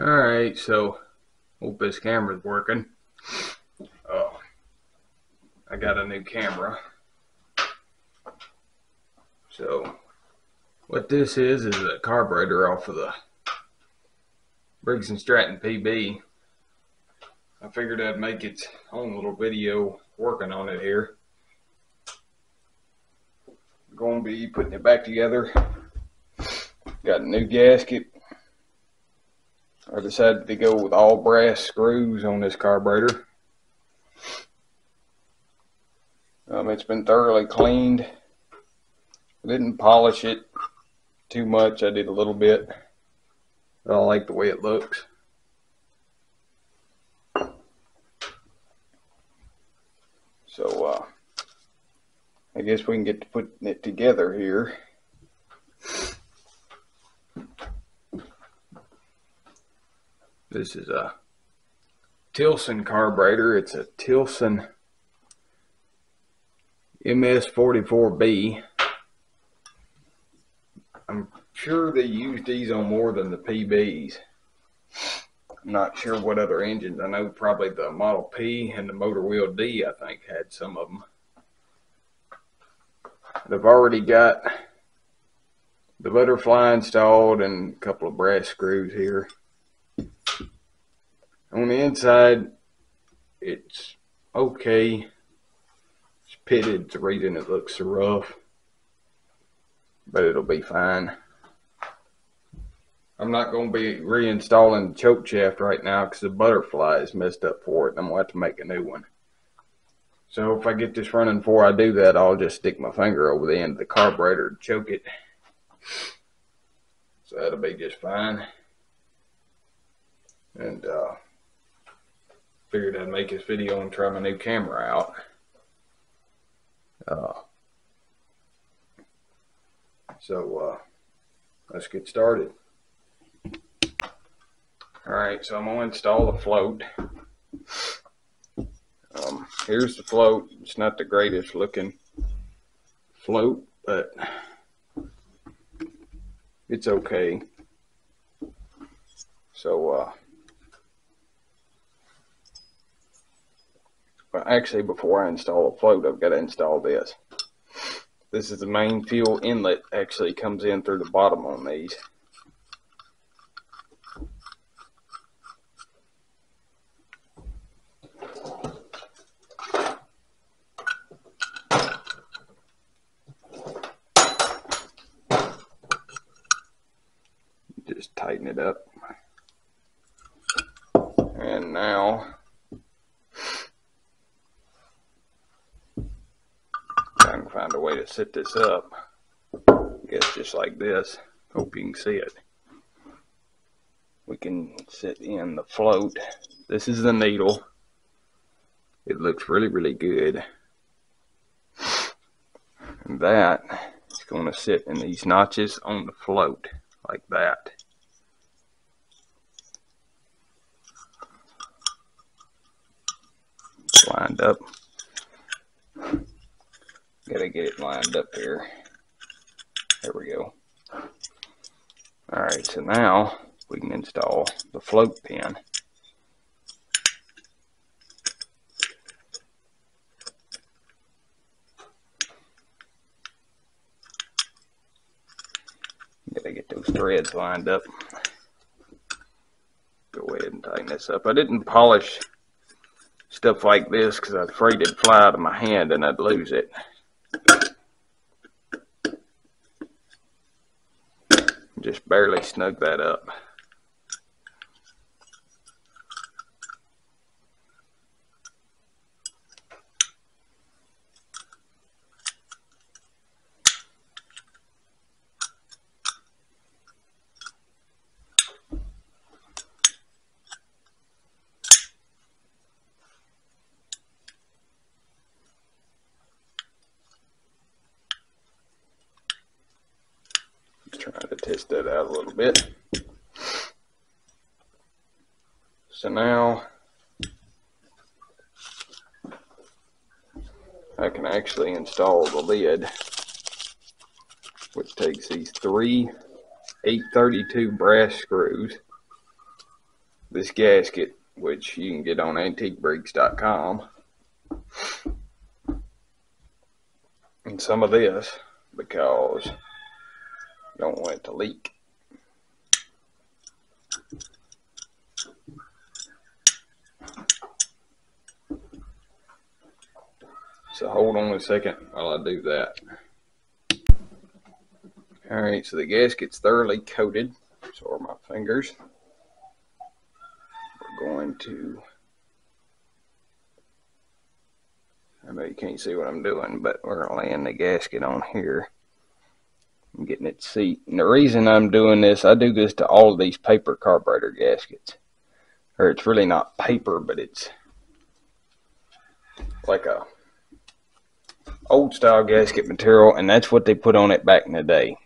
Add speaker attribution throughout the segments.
Speaker 1: Alright, so hope this camera's working. I got a new camera. So what this is a carburetor off of the Briggs and Stratton PB. I figured I'd make its own little video working on it here. I'm going to be putting it back together. Got a new gasket. I decided to go with all brass screws on this carburetor. It's been thoroughly cleaned. I didn't polish it too much. I did a little bit. But I like the way it looks. So I guess we can get to putting it together here. This is a Tillotson carburetor. It's a Tillotson ms44b. I'm sure they use these on more than the PBs. I'm not sure what other engines. I know probably the Model P and the Motor Wheel D, I think, had some of them. I've already got the butterfly installed and a couple of brass screws here. On the inside, it's okay. It's pitted. It's the reason it looks so rough, but it'll be fine. I'm not going to be reinstalling the choke shaft right now because the butterfly is messed up for it, and I'm going to have to make a new one. So if I get this running before I do that, I'll just stick my finger over the end of the carburetor and choke it. So that'll be just fine. And figured I'd make this video and try my new camera out. So let's get started. Alright, so I'm going to install the float. Here's the float. It's not the greatest looking float, but it's okay. So well, actually, before I install the float, I've got to install this. This is the main fuel inlet. Actually comes in through the bottom on these. Just tighten it up. And now I can find a way to set this up. I guess just like this. Hope you can see it. We can set in the float. This is the needle. It looks really good. And that is going to sit in these notches on the float like that. Lined up. Gotta get it lined up here. There we go. Alright, so now we can install the float pin. Gotta get those threads lined up. Go ahead and tighten this up. I didn't polish stuff like this because I was afraid it'd fly out of my hand and I'd lose it. Just barely snug that up. Trying to test that out a little bit. So now I can actually install the lid, which takes these three 832 brass screws this gasket, which you can get on antiquebriggs.com, and some of this because you don't want it to leak. So hold on a second while I do that. Alright, so the gasket's thoroughly coated. So are my fingers. We're going to, I know you can't see what I'm doing, but we're laying the gasket on here. I'm getting it seat. And the reason I'm doing this, I do this to all of these paper carburetor gaskets. Or it's really not paper, but it's like a old style gasket material, and that's what they put on it back in the day.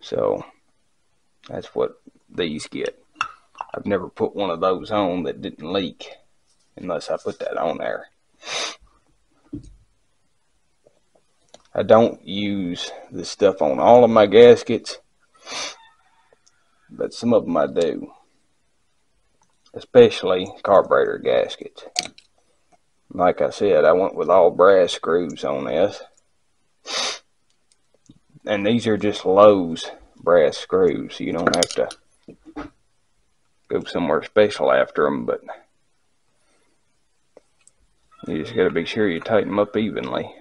Speaker 1: So that's what these get. I've never put one of those on that didn't leak unless I put that on there. I don't use this stuff on all of my gaskets, but some of them I do, especially carburetor gaskets. Like I said, I went with all brass screws on this. And these are just Lowe's brass screws. You don't have to go somewhere special after them, but you just got to be sure you tighten them up evenly.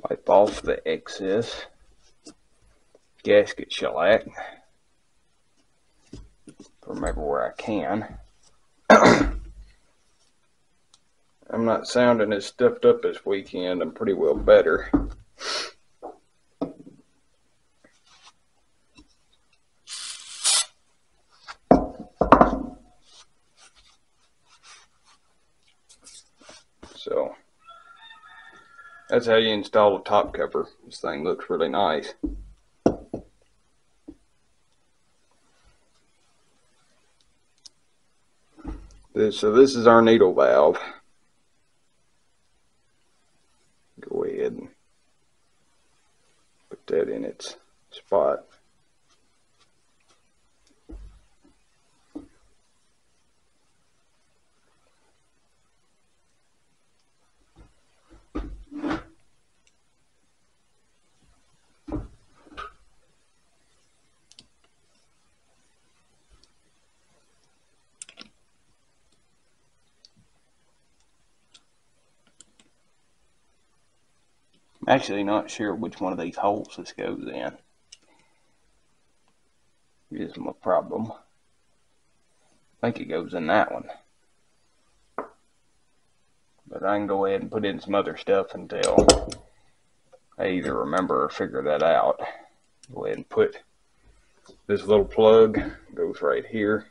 Speaker 1: Wipe off the excess gasket shellac from everywhere I can. I'm not sounding as stuffed up this weekend. I'm pretty well better. So that's how you install a top cover. This thing looks really nice. So this is our needle valve. Go ahead and put that in its spot. I'm actually not sure which one of these holes this goes in. Here's my problem. I think it goes in that one. But I can go ahead and put in some other stuff until I either remember or figure that out. Go ahead and put this little plug, goes right here.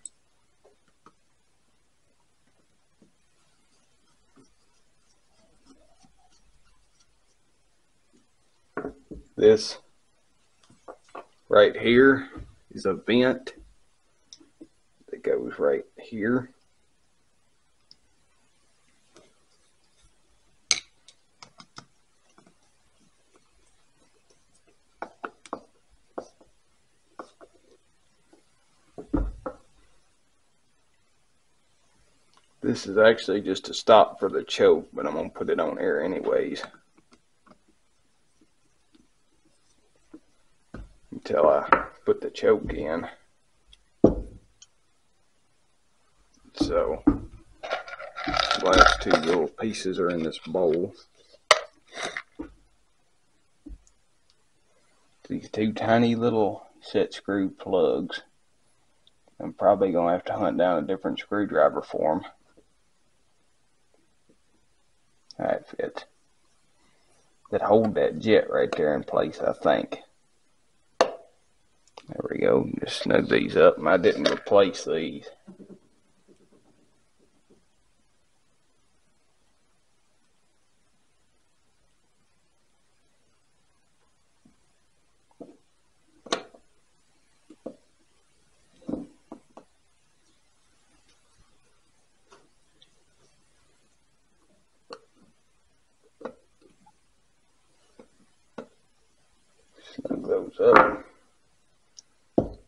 Speaker 1: This right here is a vent that goes right here. This is actually just a stop for the choke, but I'm going to put it on air anyways until I put the choke in. So the last two little pieces are in this bowl. These two tiny little set screw plugs. I'm probably going to have to hunt down a different screwdriver for them. That fits. That hold that jet right there in place, I think. There we go. Just snug these up. I didn't replace these. goes up.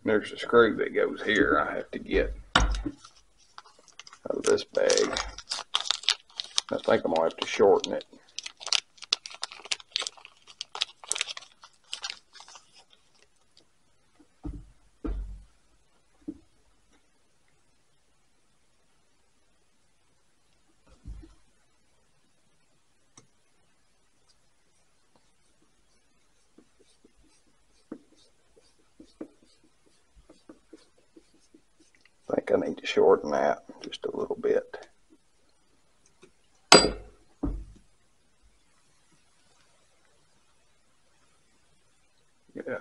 Speaker 1: There's a screw that goes here I have to get out of this bag. I think I'm going to have to shorten it. I think I need to shorten that just a little bit. Yeah.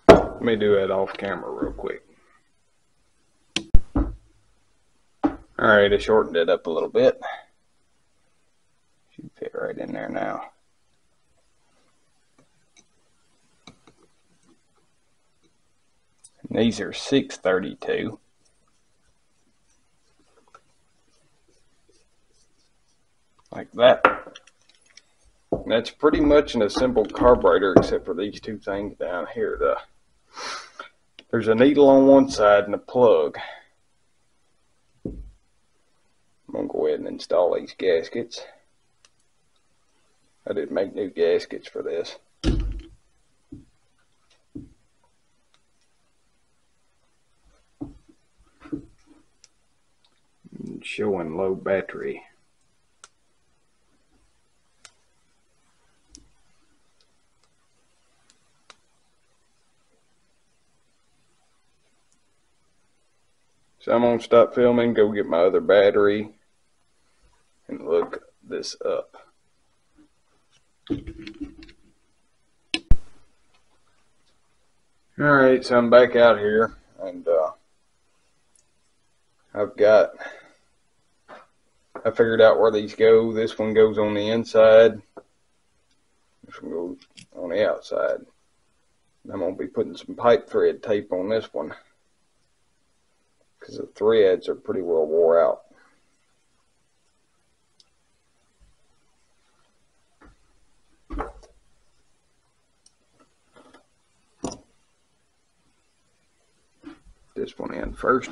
Speaker 1: Let me do that off camera real quick. Alright, I shortened it up a little bit. Should fit right in there now. And these are 632. Like that. And that's pretty much an assembled carburetor except for these two things down here. There's a needle on one side and a plug. I'm going to go ahead and install these gaskets. I did make new gaskets for this. Showing low battery. So I'm going to stop filming, go get my other battery, and look this up. Alright, so I'm back out here, and I figured out where these go. This one goes on the inside. This one goes on the outside. I'm going to be putting some pipe thread tape on this one, because the threads are pretty well wore out. This one in first.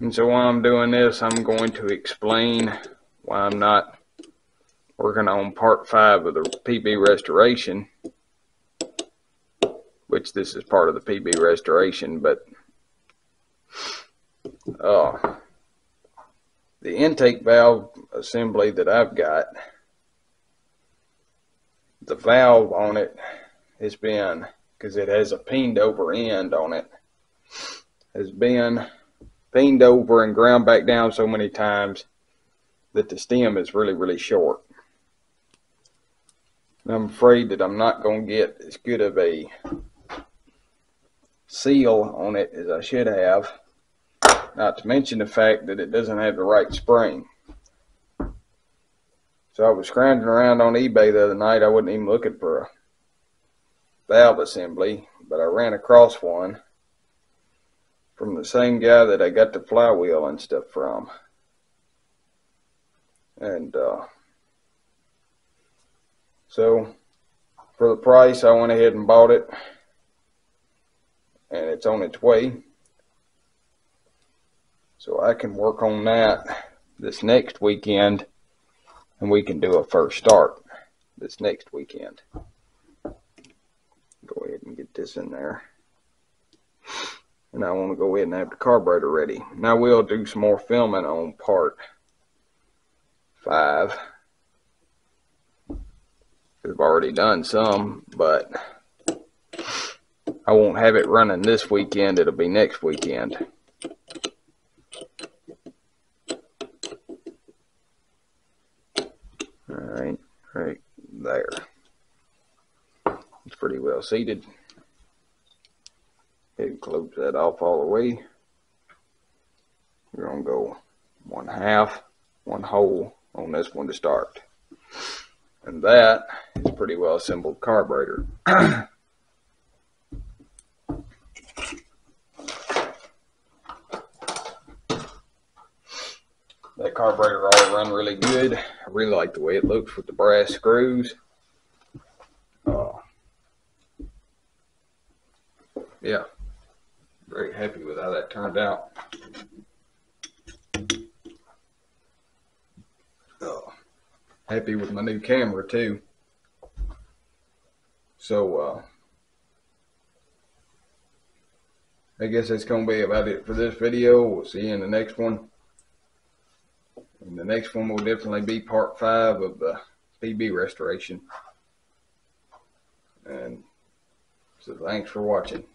Speaker 1: And so while I'm doing this, I'm going to explain why I'm not working on part 5 of the PB restoration, which this is part of the PB restoration, but the intake valve assembly that I've got, the valve on it has been, because it has a peened over end on it, has been peened over and ground back down so many times that the stem is really short. And I'm afraid that I'm not going to get as good of a seal on it as I should have, not to mention the fact that it doesn't have the right spring. So I was scrounging around on eBay the other night. I wasn't even looking for a valve assembly, but I ran across one from the same guy that I got the flywheel and stuff from. And so for the price, I went ahead and bought it, and it's on its way. So I can work on that this next weekend, and we can do a first start this next weekend. Go ahead and get this in there. And I want to go ahead and have the carburetor ready. Now we'll do some more filming on part 5. I've already done some, but I won't have it running this weekend. It'll be next weekend. Alright, right there. It's pretty well seated. And close that off all the way. We're going to go 1/2, 1 hole on this one to start. And that is pretty well assembled carburetor. carburetor all run really good. I really like the way it looks with the brass screws. Yeah, very happy with how that turned out. Happy with my new camera too. So I guess that's going to be about it for this video. We'll see you in the next one. And the next one will definitely be part 5 of the PB restoration. And so thanks for watching.